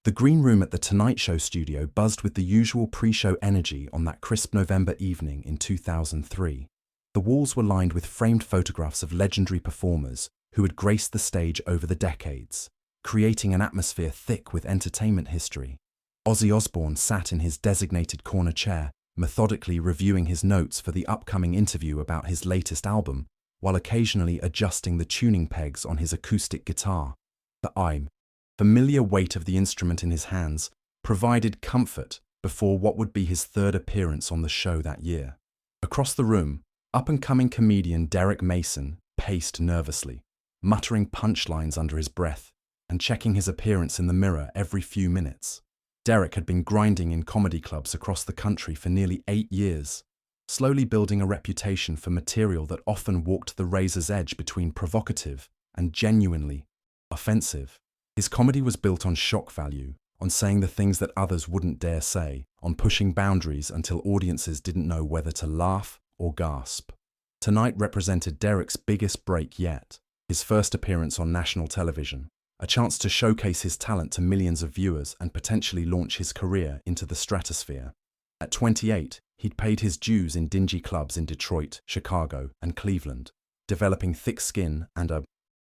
The green room at the Tonight Show studio buzzed with the usual pre-show energy on that crisp November evening in 2003. The walls were lined with framed photographs of legendary performers who had graced the stage over the decades, creating an atmosphere thick with entertainment history. Ozzy Osbourne sat in his designated corner chair, methodically reviewing his notes for the upcoming interview about his latest album, while occasionally adjusting the tuning pegs on his acoustic guitar. The familiar weight of the instrument in his hands provided comfort before what would be his third appearance on the show that year. Across the room, up-and-coming comedian Derek Mason paced nervously, muttering punchlines under his breath and checking his appearance in the mirror every few minutes. Derek had been grinding in comedy clubs across the country for nearly 8 years, slowly building a reputation for material that often walked the razor's edge between provocative and genuinely offensive. His comedy was built on shock value, on saying the things that others wouldn't dare say, on pushing boundaries until audiences didn't know whether to laugh or gasp. Tonight represented Derek's biggest break yet, his first appearance on national television, a chance to showcase his talent to millions of viewers and potentially launch his career into the stratosphere. At 28, he'd paid his dues in dingy clubs in Detroit, Chicago, and Cleveland, developing thick skin and a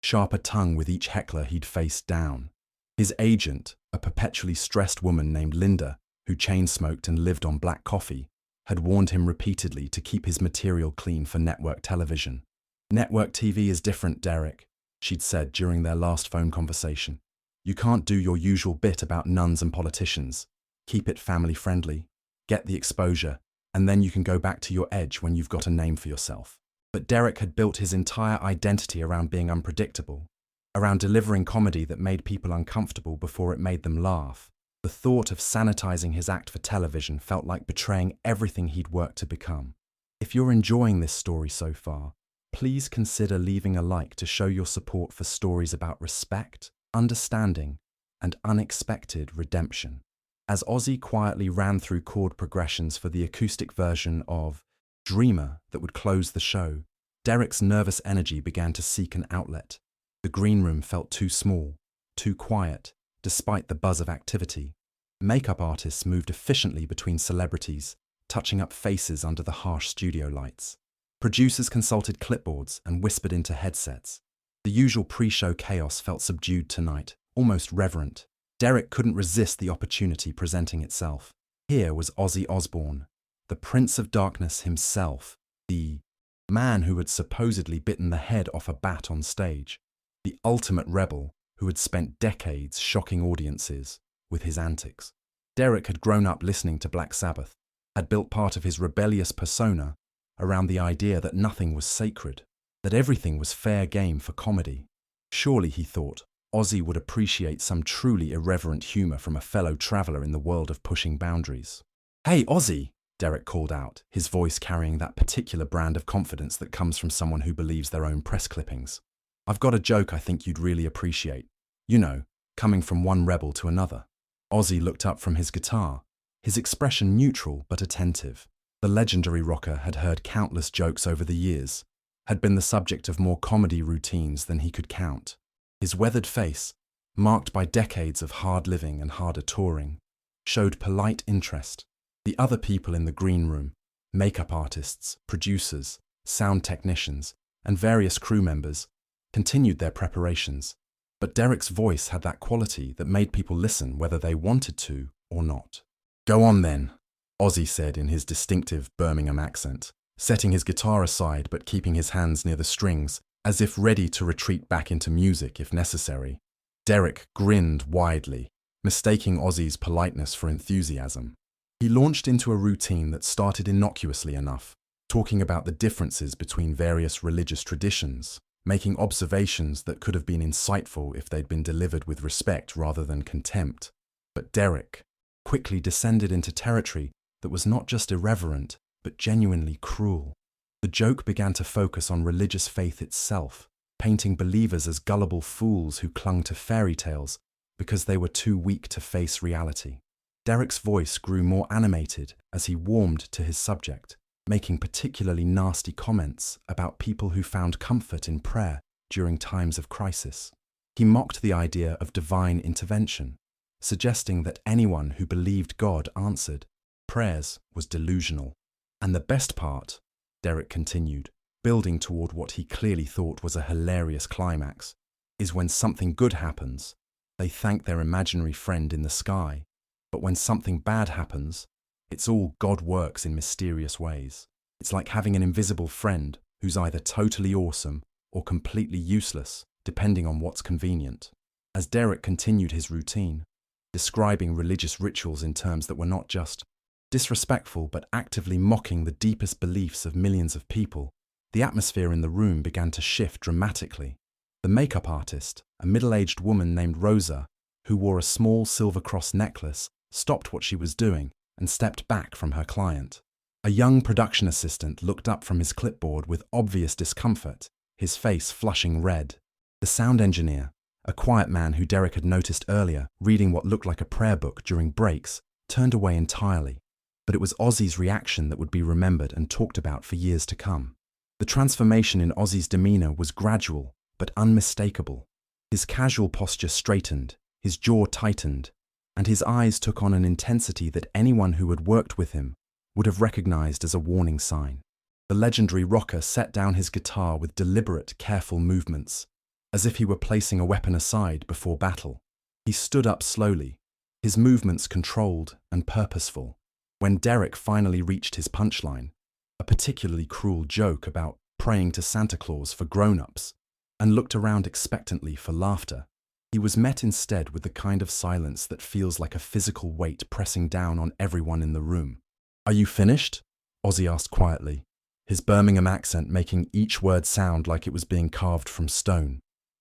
sharper tongue with each heckler he'd faced down. His agent, a perpetually stressed woman named Linda, who chain-smoked and lived on black coffee, had warned him repeatedly to keep his material clean for network television. "Network TV is different, Derek," she'd said during their last phone conversation. "You can't do your usual bit about nuns and politicians. Keep it family-friendly, get the exposure, and then you can go back to your edge when you've got a name for yourself." But Derek had built his entire identity around being unpredictable, around delivering comedy that made people uncomfortable before it made them laugh. The thought of sanitizing his act for television felt like betraying everything he'd worked to become. If you're enjoying this story so far, please consider leaving a like to show your support for stories about respect, understanding, and unexpected redemption. As Ozzy quietly ran through chord progressions for the acoustic version of Dreamer that would close the show, Derek's nervous energy began to seek an outlet. The green room felt too small, too quiet, despite the buzz of activity. Makeup artists moved efficiently between celebrities, touching up faces under the harsh studio lights. Producers consulted clipboards and whispered into headsets. The usual pre-show chaos felt subdued tonight, almost reverent. Derek couldn't resist the opportunity presenting itself. Here was Ozzy Osbourne, the Prince of Darkness himself, the man who had supposedly bitten the head off a bat on stage, the ultimate rebel who had spent decades shocking audiences with his antics. Derek had grown up listening to Black Sabbath, had built part of his rebellious persona around the idea that nothing was sacred, that everything was fair game for comedy. Surely, he thought, Ozzy would appreciate some truly irreverent humor from a fellow traveler in the world of pushing boundaries. "Hey, Ozzy!" Derek called out, his voice carrying that particular brand of confidence that comes from someone who believes their own press clippings. "I've got a joke I think you'd really appreciate. You know, coming from one rebel to another." Ozzy looked up from his guitar, his expression neutral but attentive. The legendary rocker had heard countless jokes over the years, had been the subject of more comedy routines than he could count. His weathered face, marked by decades of hard living and harder touring, showed polite interest. The other people in the green room, makeup artists, producers, sound technicians, and various crew members, continued their preparations. But Derek's voice had that quality that made people listen whether they wanted to or not. "Go on then," Ozzy said in his distinctive Birmingham accent, setting his guitar aside but keeping his hands near the strings, as if ready to retreat back into music if necessary. Derek grinned widely, mistaking Ozzy's politeness for enthusiasm. He launched into a routine that started innocuously enough, talking about the differences between various religious traditions, making observations that could have been insightful if they'd been delivered with respect rather than contempt. But Derek quickly descended into territory that was not just irreverent, but genuinely cruel. The joke began to focus on religious faith itself, painting believers as gullible fools who clung to fairy tales because they were too weak to face reality. Derek's voice grew more animated as he warmed to his subject, making particularly nasty comments about people who found comfort in prayer during times of crisis. He mocked the idea of divine intervention, suggesting that anyone who believed God answered prayers was delusional. And the best part, Derek continued, building toward what he clearly thought was a hilarious climax, is when something good happens, they thank their imaginary friend in the sky. But when something bad happens, it's all God works in mysterious ways. It's like having an invisible friend who's either totally awesome or completely useless, depending on what's convenient. As Derek continued his routine, describing religious rituals in terms that were not just disrespectful but actively mocking the deepest beliefs of millions of people, the atmosphere in the room began to shift dramatically. The makeup artist, a middle-aged woman named Rosa, who wore a small silver cross necklace, stopped what she was doing and stepped back from her client. A young production assistant looked up from his clipboard with obvious discomfort, his face flushing red. The sound engineer, a quiet man who Derek had noticed earlier reading what looked like a prayer book during breaks, turned away entirely. But it was Ozzy's reaction that would be remembered and talked about for years to come. The transformation in Ozzy's demeanor was gradual but unmistakable. His casual posture straightened, his jaw tightened, and his eyes took on an intensity that anyone who had worked with him would have recognized as a warning sign. The legendary rocker set down his guitar with deliberate, careful movements, as if he were placing a weapon aside before battle. He stood up slowly, his movements controlled and purposeful. When Derek finally reached his punchline, a particularly cruel joke about praying to Santa Claus for grown-ups, and looked around expectantly for laughter, he was met instead with the kind of silence that feels like a physical weight pressing down on everyone in the room. "Are you finished?" Ozzy asked quietly, his Birmingham accent making each word sound like it was being carved from stone.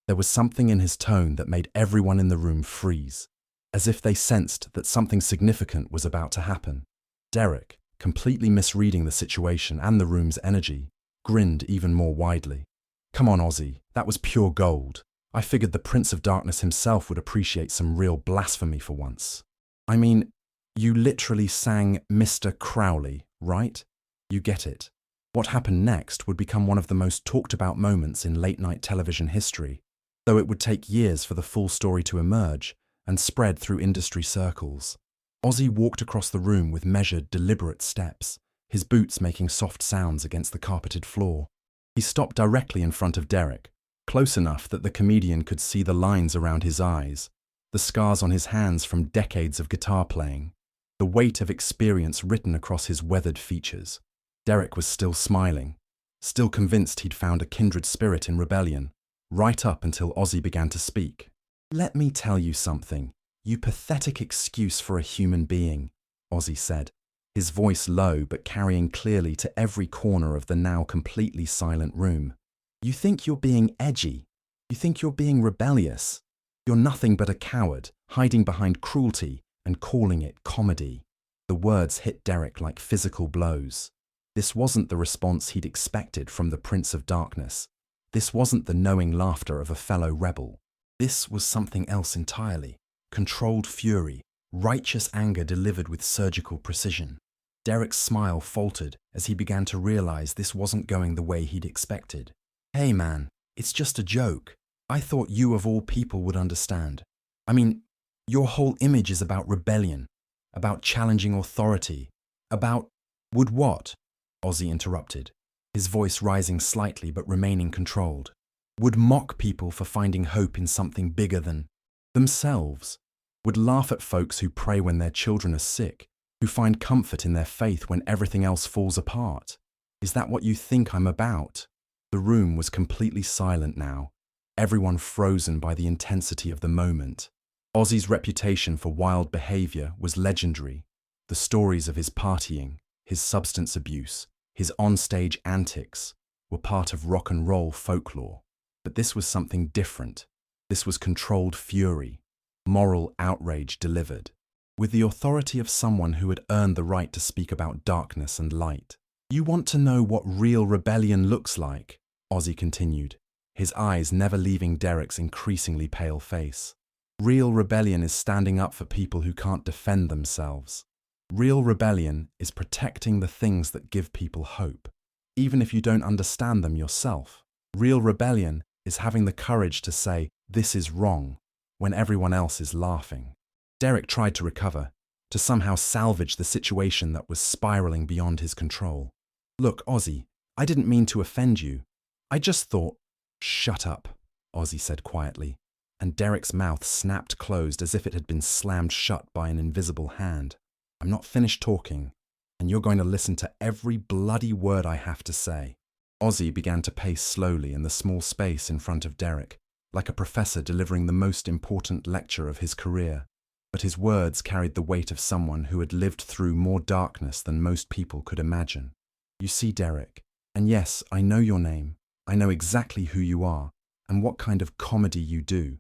There was something in his tone that made everyone in the room freeze, as if they sensed that something significant was about to happen. Derek, completely misreading the situation and the room's energy, grinned even more widely. "Come on, Ozzy, that was pure gold. I figured the Prince of Darkness himself would appreciate some real blasphemy for once. I mean, you literally sang Mr. Crowley, right? You get it. What happened next would become one of the most talked about moments in late-night television history, though it would take years for the full story to emerge and spread through industry circles." Ozzy walked across the room with measured, deliberate steps, his boots making soft sounds against the carpeted floor. He stopped directly in front of Derek, close enough that the comedian could see the lines around his eyes, the scars on his hands from decades of guitar playing, the weight of experience written across his weathered features. Derek was still smiling, still convinced he'd found a kindred spirit in rebellion, right up until Ozzy began to speak. "Let me tell you something, you pathetic excuse for a human being," Ozzy said, his voice low but carrying clearly to every corner of the now completely silent room. "You think you're being edgy. You think you're being rebellious. You're nothing but a coward, hiding behind cruelty and calling it comedy." The words hit Derek like physical blows. This wasn't the response he'd expected from the Prince of Darkness. This wasn't the knowing laughter of a fellow rebel. This was something else entirely. Controlled fury, righteous anger delivered with surgical precision. Derek's smile faltered as he began to realize this wasn't going the way he'd expected. "Hey man, it's just a joke. I thought you of all people would understand. I mean, your whole image is about rebellion, about challenging authority, about..." "Would what?" Ozzy interrupted, his voice rising slightly but remaining controlled. "Would mock people for finding hope in something bigger than themselves. Would laugh at folks who pray when their children are sick, who find comfort in their faith when everything else falls apart. Is that what you think I'm about?" The room was completely silent now, everyone frozen by the intensity of the moment. Ozzy's reputation for wild behavior was legendary. The stories of his partying, his substance abuse, his onstage antics were part of rock and roll folklore. But this was something different. This was controlled fury, moral outrage delivered, with the authority of someone who had earned the right to speak about darkness and light. "You want to know what real rebellion looks like?" Ozzy continued, his eyes never leaving Derek's increasingly pale face. "Real rebellion is standing up for people who can't defend themselves. Real rebellion is protecting the things that give people hope, even if you don't understand them yourself. Real rebellion is having the courage to say, 'This is wrong,' when everyone else is laughing." Derek tried to recover, to somehow salvage the situation that was spiraling beyond his control. Look, Ozzy, I didn't mean to offend you. I just thought… Shut up, Ozzy said quietly, and Derek's mouth snapped closed as if it had been slammed shut by an invisible hand. I'm not finished talking, and you're going to listen to every bloody word I have to say. Ozzy began to pace slowly in the small space in front of Derek, like a professor delivering the most important lecture of his career. But his words carried the weight of someone who had lived through more darkness than most people could imagine. You see, Derek, and yes, I know your name. I know exactly who you are and what kind of comedy you do.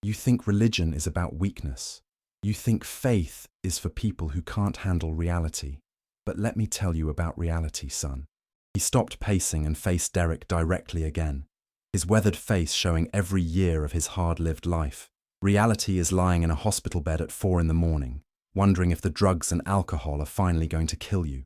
You think religion is about weakness. You think faith is for people who can't handle reality. But let me tell you about reality, son. He stopped pacing and faced Derek directly again, his weathered face showing every year of his hard-lived life. Reality is lying in a hospital bed at 4 a.m, wondering if the drugs and alcohol are finally going to kill you.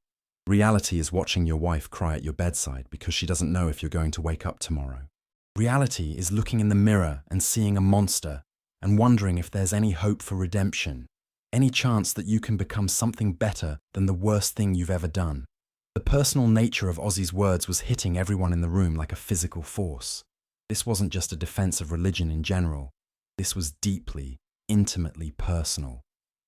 Reality is watching your wife cry at your bedside because she doesn't know if you're going to wake up tomorrow. Reality is looking in the mirror and seeing a monster and wondering if there's any hope for redemption, any chance that you can become something better than the worst thing you've ever done. The personal nature of Ozzy's words was hitting everyone in the room like a physical force. This wasn't just a defense of religion in general. This was deeply, intimately personal.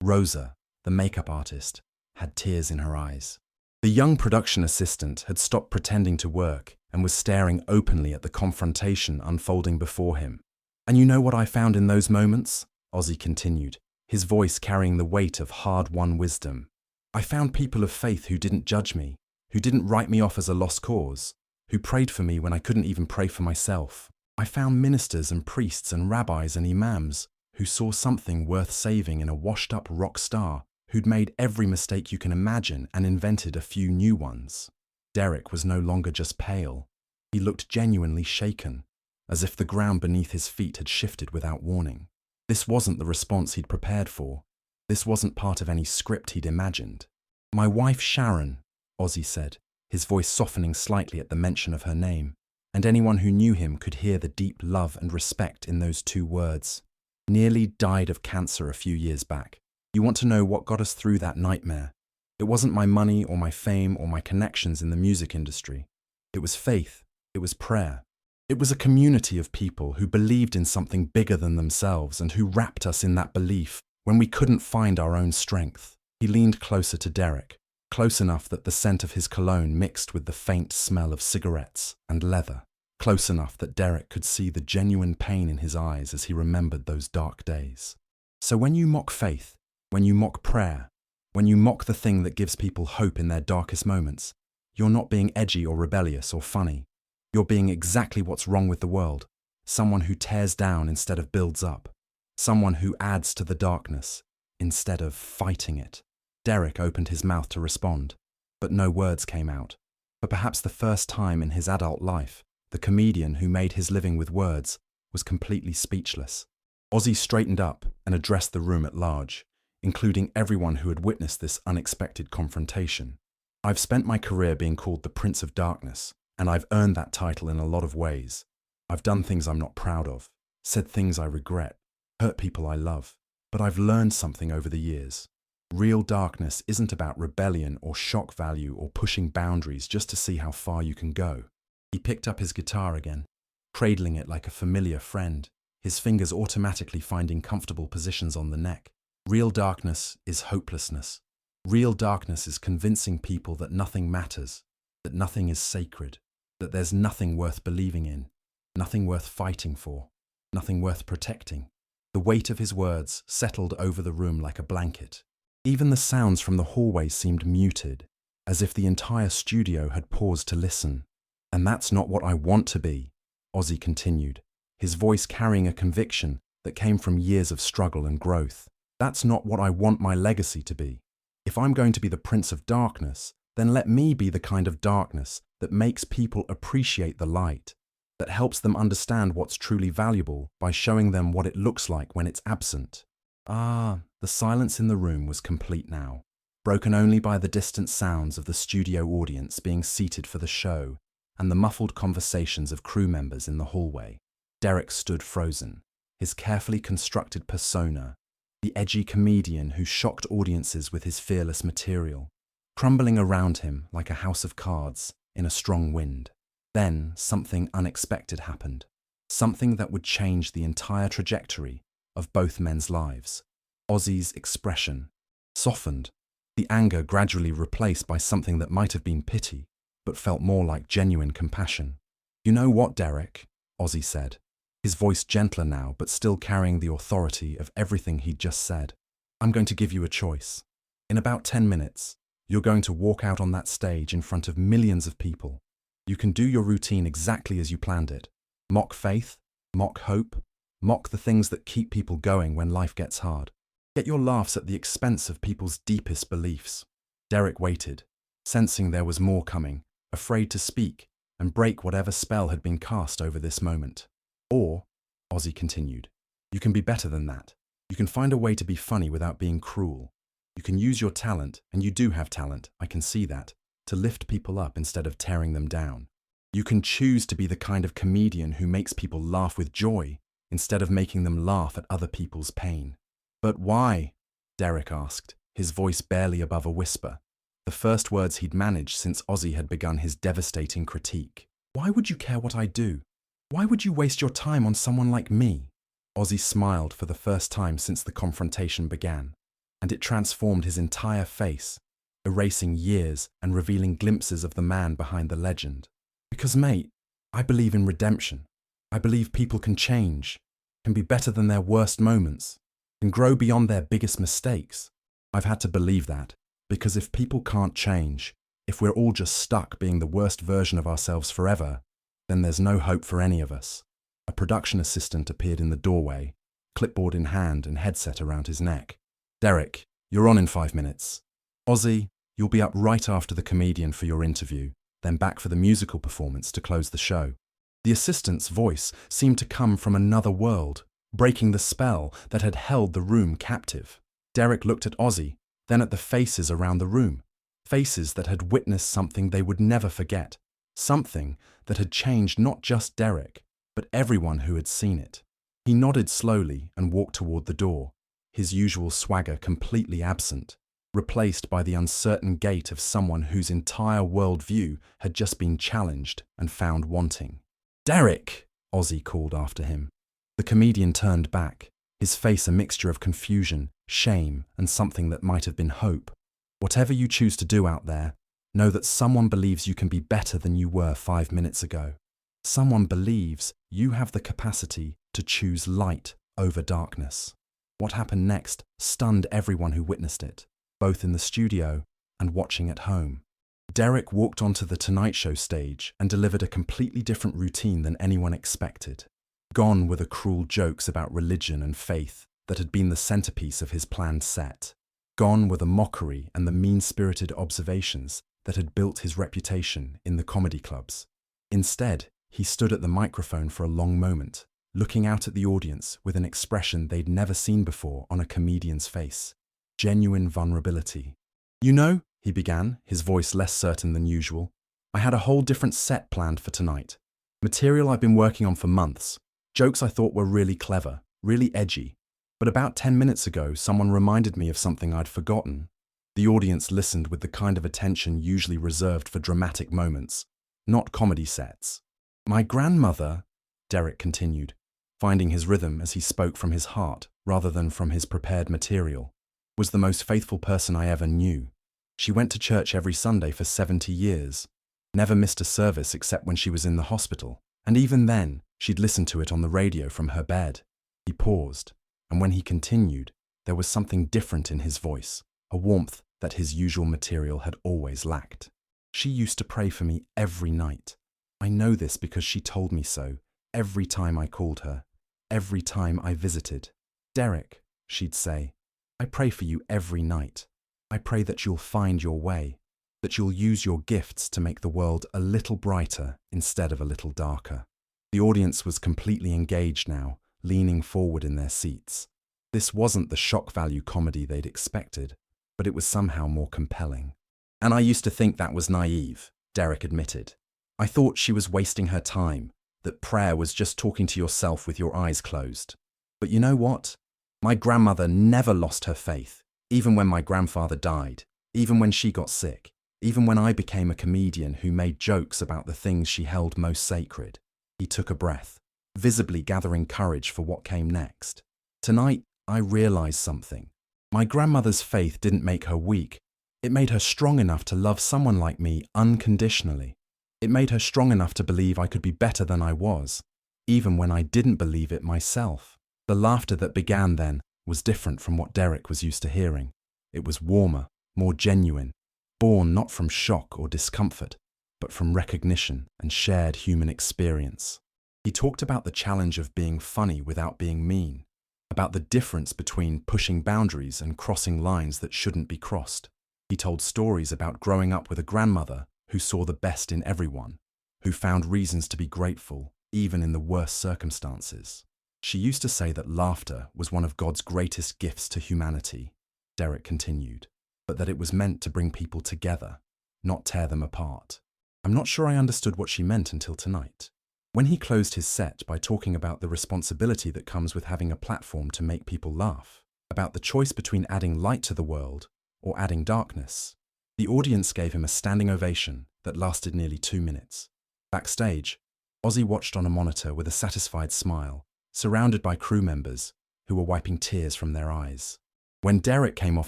Rosa, the makeup artist, had tears in her eyes. The young production assistant had stopped pretending to work and was staring openly at the confrontation unfolding before him. And you know what I found in those moments? Ozzy continued, his voice carrying the weight of hard-won wisdom. I found people of faith who didn't judge me, who didn't write me off as a lost cause, who prayed for me when I couldn't even pray for myself. I found ministers and priests and rabbis and imams who saw something worth saving in a washed-up rock star who'd made every mistake you can imagine and invented a few new ones. Derek was no longer just pale. He looked genuinely shaken, as if the ground beneath his feet had shifted without warning. This wasn't the response he'd prepared for. This wasn't part of any script he'd imagined. My wife Sharon, Ozzy said, his voice softening slightly at the mention of her name, and anyone who knew him could hear the deep love and respect in those 2 words, nearly died of cancer a few years back. You want to know what got us through that nightmare? It wasn't my money or my fame or my connections in the music industry. It was faith. It was prayer. It was a community of people who believed in something bigger than themselves and who wrapped us in that belief when we couldn't find our own strength. He leaned closer to Derek, close enough that the scent of his cologne mixed with the faint smell of cigarettes and leather, close enough that Derek could see the genuine pain in his eyes as he remembered those dark days. So when you mock faith, when you mock prayer, when you mock the thing that gives people hope in their darkest moments, you're not being edgy or rebellious or funny. You're being exactly what's wrong with the world. Someone who tears down instead of builds up. Someone who adds to the darkness instead of fighting it. Derek opened his mouth to respond, but no words came out. For perhaps the first time in his adult life, the comedian who made his living with words was completely speechless. Ozzy straightened up and addressed the room at large, including everyone who had witnessed this unexpected confrontation. I've spent my career being called the Prince of Darkness, and I've earned that title in a lot of ways. I've done things I'm not proud of, said things I regret, hurt people I love, but I've learned something over the years. Real darkness isn't about rebellion or shock value or pushing boundaries just to see how far you can go. He picked up his guitar again, cradling it like a familiar friend, his fingers automatically finding comfortable positions on the neck. Real darkness is hopelessness. Real darkness is convincing people that nothing matters, that nothing is sacred, that there's nothing worth believing in, nothing worth fighting for, nothing worth protecting. The weight of his words settled over the room like a blanket. Even the sounds from the hallway seemed muted, as if the entire studio had paused to listen. And that's not what I want to be, Ozzy continued, his voice carrying a conviction that came from years of struggle and growth. That's not what I want my legacy to be. If I'm going to be the Prince of Darkness, then let me be the kind of darkness that makes people appreciate the light, that helps them understand what's truly valuable by showing them what it looks like when it's absent. The silence in the room was complete now, broken only by the distant sounds of the studio audience being seated for the show and the muffled conversations of crew members in the hallway. Derek stood frozen, his carefully constructed persona the edgy comedian who shocked audiences with his fearless material, crumbling around him like a house of cards in a strong wind. Then something unexpected happened, something that would change the entire trajectory of both men's lives. Ozzy's expression softened, the anger gradually replaced by something that might have been pity, but felt more like genuine compassion. "You know what, Derek?" Ozzy said, his voice gentler now but still carrying the authority of everything he'd just said. "I'm going to give you a choice. In about 10 minutes, you're going to walk out on that stage in front of millions of people. You can do your routine exactly as you planned it. Mock faith, mock hope, mock the things that keep people going when life gets hard. Get your laughs at the expense of people's deepest beliefs." Derek waited, sensing there was more coming, afraid to speak and break whatever spell had been cast over this moment. "Or," Ozzy continued, "you can be better than that. You can find a way to be funny without being cruel. You can use your talent, and you do have talent, I can see that, to lift people up instead of tearing them down. You can choose to be the kind of comedian who makes people laugh with joy instead of making them laugh at other people's pain." "But why?" Derek asked, his voice barely above a whisper, the first words he'd managed since Ozzy had begun his devastating critique. "Why would you care what I do? Why would you waste your time on someone like me?" Ozzy smiled for the first time since the confrontation began, and it transformed his entire face, erasing years and revealing glimpses of the man behind the legend. "Because, mate, I believe in redemption. I believe people can change, can be better than their worst moments, can grow beyond their biggest mistakes. I've had to believe that, because if people can't change, if we're all just stuck being the worst version of ourselves forever, then there's no hope for any of us." A production assistant appeared in the doorway, clipboard in hand and headset around his neck. "Derek, you're on in 5 minutes. Ozzy, you'll be up right after the comedian for your interview, then back for the musical performance to close the show." The assistant's voice seemed to come from another world, breaking the spell that had held the room captive. Derek looked at Ozzy, then at the faces around the room, faces that had witnessed something they would never forget, something that had changed not just Derek, but everyone who had seen it. He nodded slowly and walked toward the door, his usual swagger completely absent, replaced by the uncertain gait of someone whose entire worldview had just been challenged and found wanting. "Derek!" Ozzy called after him. The comedian turned back, his face a mixture of confusion, shame, and something that might have been hope. "Whatever you choose to do out there, know that someone believes you can be better than you were 5 minutes ago. Someone believes you have the capacity to choose light over darkness." What happened next stunned everyone who witnessed it, both in the studio and watching at home. Derek walked onto the Tonight Show stage and delivered a completely different routine than anyone expected. Gone were the cruel jokes about religion and faith that had been the centerpiece of his planned set. Gone were the mockery and the mean-spirited observations that had built his reputation in the comedy clubs. Instead, he stood at the microphone for a long moment, looking out at the audience with an expression they'd never seen before on a comedian's face. Genuine vulnerability. "You know," he began, his voice less certain than usual, "I had a whole different set planned for tonight. Material I've been working on for months. Jokes I thought were really clever, really edgy. But about 10 minutes ago, someone reminded me of something I'd forgotten." The audience listened with the kind of attention usually reserved for dramatic moments, not comedy sets. "My grandmother," Derek continued, finding his rhythm as he spoke from his heart rather than from his prepared material, "was the most faithful person I ever knew. She went to church every Sunday for 70 years, never missed a service except when she was in the hospital, and even then, she'd listen to it on the radio from her bed." He paused, and when he continued, there was something different in his voice, a warmth that his usual material had always lacked. "She used to pray for me every night. I know this because she told me so every time I called her, every time I visited. Derek," she'd say, "I pray for you every night. I pray that you'll find your way, that you'll use your gifts to make the world a little brighter instead of a little darker." The audience was completely engaged now, leaning forward in their seats. This wasn't the shock value comedy they'd expected, but it was somehow more compelling. "And I used to think that was naive," Derek admitted. "I thought she was wasting her time, that prayer was just talking to yourself with your eyes closed. But you know what? My grandmother never lost her faith, even when my grandfather died, even when she got sick, even when I became a comedian who made jokes about the things she held most sacred. He took a breath, visibly gathering courage for what came next. Tonight, I realized something. My grandmother's faith didn't make her weak. It made her strong enough to love someone like me unconditionally. It made her strong enough to believe I could be better than I was, even when I didn't believe it myself. The laughter that began then was different from what Derek was used to hearing. It was warmer, more genuine, born not from shock or discomfort, but from recognition and shared human experience. He talked about the challenge of being funny without being mean, about the difference between pushing boundaries and crossing lines that shouldn't be crossed. He told stories about growing up with a grandmother who saw the best in everyone, who found reasons to be grateful even in the worst circumstances. She used to say that laughter was one of God's greatest gifts to humanity, Derek continued, but that it was meant to bring people together, not tear them apart. I'm not sure I understood what she meant until tonight. When he closed his set by talking about the responsibility that comes with having a platform to make people laugh, about the choice between adding light to the world or adding darkness, the audience gave him a standing ovation that lasted nearly 2 minutes. Backstage, Ozzy watched on a monitor with a satisfied smile, surrounded by crew members who were wiping tears from their eyes. When Derek came off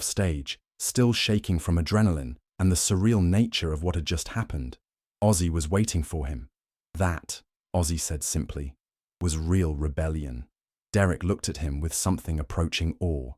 stage, still shaking from adrenaline and the surreal nature of what had just happened, Ozzy was waiting for him. That, Ozzy said simply, was real rebellion. Derek looked at him with something approaching awe.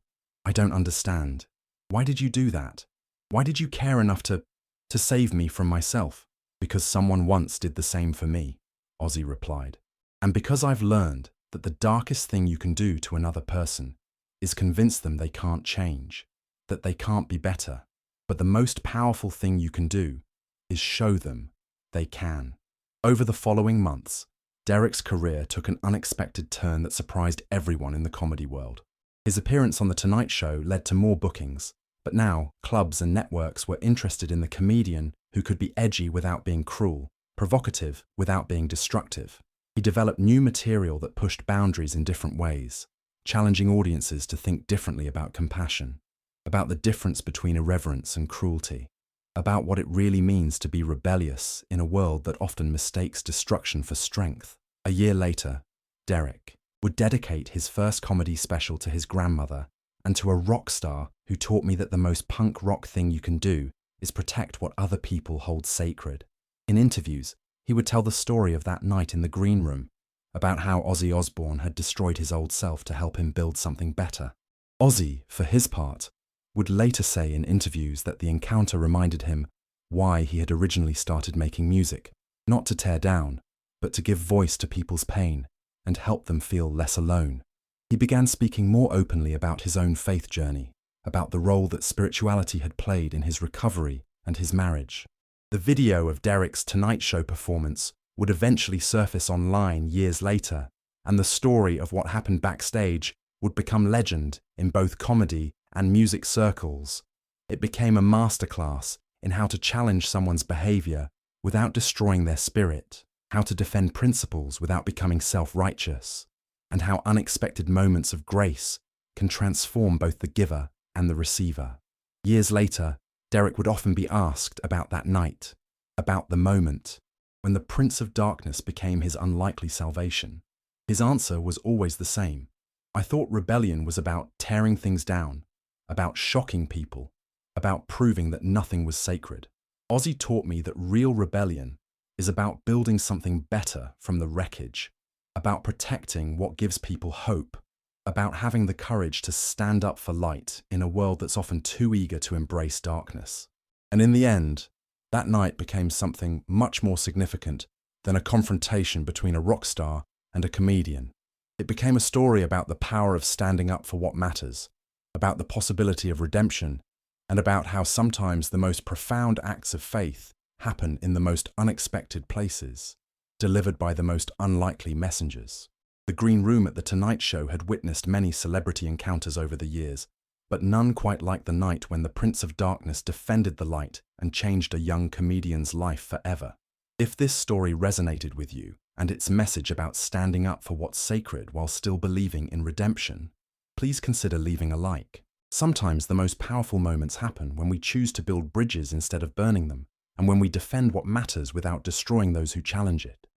I don't understand. Why did you do that? Why did you care enough to save me from myself? Because someone once did the same for me, Ozzy replied. And because I've learned that the darkest thing you can do to another person is convince them they can't change, that they can't be better. But the most powerful thing you can do is show them they can. Over the following months, Derek's career took an unexpected turn that surprised everyone in the comedy world. His appearance on The Tonight Show led to more bookings, but now clubs and networks were interested in the comedian who could be edgy without being cruel, provocative without being destructive. He developed new material that pushed boundaries in different ways, challenging audiences to think differently about compassion, about the difference between irreverence and cruelty, about what it really means to be rebellious in a world that often mistakes destruction for strength. A year later, Derek would dedicate his first comedy special to his grandmother and to a rock star who taught me that the most punk rock thing you can do is protect what other people hold sacred. In interviews, he would tell the story of that night in the green room, about how Ozzy Osbourne had destroyed his old self to help him build something better. Ozzy, for his part, would later say in interviews that the encounter reminded him why he had originally started making music, not to tear down, but to give voice to people's pain and help them feel less alone. He began speaking more openly about his own faith journey, about the role that spirituality had played in his recovery and his marriage. The video of Derek's Tonight Show performance would eventually surface online years later, and the story of what happened backstage would become legend in both comedy and music circles. It became a masterclass in how to challenge someone's behavior without destroying their spirit, how to defend principles without becoming self-righteous, and how unexpected moments of grace can transform both the giver and the receiver. Years later, Derek would often be asked about that night, about the moment, when the Prince of Darkness became his unlikely salvation. His answer was always the same. I thought rebellion was about tearing things down, about shocking people, about proving that nothing was sacred. Ozzy taught me that real rebellion is about building something better from the wreckage, about protecting what gives people hope, about having the courage to stand up for light in a world that's often too eager to embrace darkness. And in the end, that night became something much more significant than a confrontation between a rock star and a comedian. It became a story about the power of standing up for what matters, about the possibility of redemption, and about how sometimes the most profound acts of faith happen in the most unexpected places, delivered by the most unlikely messengers. The green room at The Tonight Show had witnessed many celebrity encounters over the years, but none quite like the night when the Prince of Darkness defended the light and changed a young comedian's life forever. If this story resonated with you, and its message about standing up for what's sacred while still believing in redemption, please consider leaving a like. Sometimes the most powerful moments happen when we choose to build bridges instead of burning them, and when we defend what matters without destroying those who challenge it.